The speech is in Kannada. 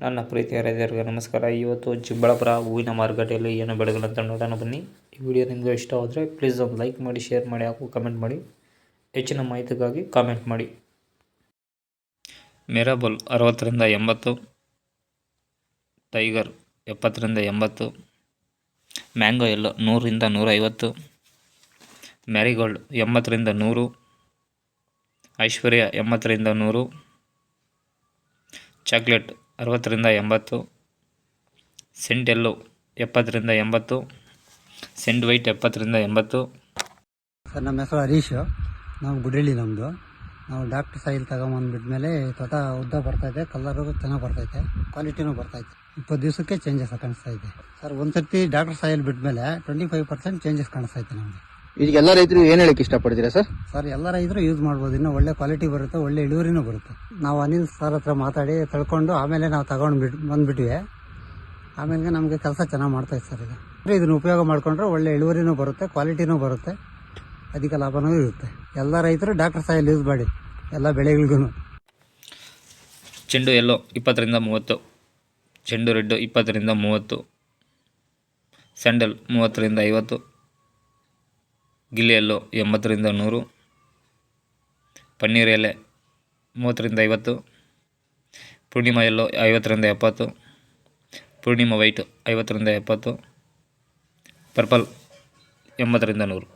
ನನ್ನ ಪ್ರೀತಿಯ ರೈತರಿಗೆ ನಮಸ್ಕಾರ. ಇವತ್ತು ಚಿಕ್ಕಬಳ್ಳಾಪುರ ಹೂವಿನ ಮಾರುಕಟ್ಟೆಯಲ್ಲಿ ಏನು ಬೆಳೆಗಳಂತ ನೋಡೋಣ ಬನ್ನಿ. ಈ ವಿಡಿಯೋ ನಿಮಗೆ ಇಷ್ಟವಾದರೆ ಪ್ಲೀಸ್ ಒಂದು ಲೈಕ್ ಮಾಡಿ, ಶೇರ್ ಮಾಡಿ, ಹಾಗೂ ಕಮೆಂಟ್ ಮಾಡಿ. ಹೆಚ್ಚಿನ ಮಾಹಿತಿಗಾಗಿ ಕಾಮೆಂಟ್ ಮಾಡಿ. ಮಿರಾಬಲ್ 60ರಿಂದ 80, ಟೈಗರ್ 70ರಿಂದ 80, ಮ್ಯಾಂಗೋ ಎಲ್ಲೋ 100ರಿಂದ 150, ಮ್ಯಾರಿಗೋಲ್ಡ್ 80ರಿಂದ 100, ಐಶ್ವರ್ಯ 80ರಿಂದ 100, ಚಾಕ್ಲೇಟ್ 60ರಿಂದ 80, ಸೆಂಟ್ ಎಲ್ಲೋ 70ರಿಂದ 80, ಸೆಂಟ್ ವೈಟ್ 70ರಿಂದ 80. ಸರ್, ನಮ್ಮ ಹೆಸರು ಹರೀಶ್. ನಾವು ಗುಡ್ರಳ್ಳಿ. ನಾವು ಡಾಕ್ಟರ್ ಸಾಯಿಲ್ ತಗೊಂಬಂದ್ಬಿಟ್ಮೇಲೆ ತೋಟ ಉದ್ದ ಬರ್ತೈತೆ, ಕಲರು ಚೆನ್ನಾಗಿ ಬರ್ತೈತೆ, ಕ್ವಾಲಿಟಿನೂ ಬರ್ತೈತೆ. 20 ದಿವಸಕ್ಕೆ ಚೇಂಜಸ್ ಕಾಣಿಸ್ತಾ ಇದೆ ಸರ್. ಒಂದ್ಸರ್ತಿ ಡಾಕ್ಟರ್ ಸಾಯಿಲ್ ಬಿಟ್ಮೇಲೆ 25% ಚೇಂಜಸ್ ಕಾಣಿಸ್ತೈತೆ ನಮಗೆ. ಈಗ ಎಲ್ಲ ರೈತರು ಏನು ಹೇಳಕ್ಕೆ ಇಷ್ಟಪಡ್ತೀರಾ ಸರ್? ಸರ್, ಎಲ್ಲ ರೈತರು ಯೂಸ್ ಮಾಡ್ಬೋದು. ಇನ್ನೂ ಒಳ್ಳೆ ಕ್ವಾಲಿಟಿ ಬರುತ್ತೆ, ಒಳ್ಳೆ ಇಳುವರಿನೂ ಬರುತ್ತೆ. ನಾವು ಅನಿಲ್ ಸರ್ ಹತ್ರ ಮಾತಾಡಿ ತಳ್ಕೊಂಡು ಆಮೇಲೆ ನಾವು ಬಂದ್ಬಿಟ್ವಿ. ಆಮೇಲೆ ನಮಗೆ ಕೆಲಸ ಚೆನ್ನಾಗಿ ಮಾಡ್ತಾಯಿತ್ತು ಸರ್. ಇದನ್ನು ಉಪಯೋಗ ಮಾಡಿಕೊಂಡ್ರೆ ಒಳ್ಳೆ ಇಳುವರಿನೂ ಬರುತ್ತೆ, ಕ್ವಾಲಿಟಿನೂ ಬರುತ್ತೆ, ಅಧಿಕ ಲಾಭನೂ ಇರುತ್ತೆ. ಎಲ್ಲ ರೈತರು ಡಾಕ್ಟರ್ ಸಾಯಿಲ್ ಯೂಸ್ ಮಾಡಿ ಎಲ್ಲ ಬೆಳೆಗಳಿಗೂ. ಚೆಂಡು ಎಲ್ಲೋ 20ರಿಂದ 30, ಚೆಂಡು ರೆಡ್ಡು 20ರಿಂದ 30, ಸ್ಯಾಂಡಲ್ 30ರಿಂದ 50, ಗಿಲ್ಲಿ ಎಲ್ಲೋ 80ರಿಂದ 100, ಪನ್ನೀರ್ ಎಲೆ 30ರಿಂದ 50, ಪೂರ್ಣಿಮಾ ಎಲ್ಲೋ 50ರಿಂದ 70, ಪೂರ್ಣಿಮಾ ವೈಟ್ 50ರಿಂದ 70, ಪರ್ಪಲ್ 80ರಿಂದ 100.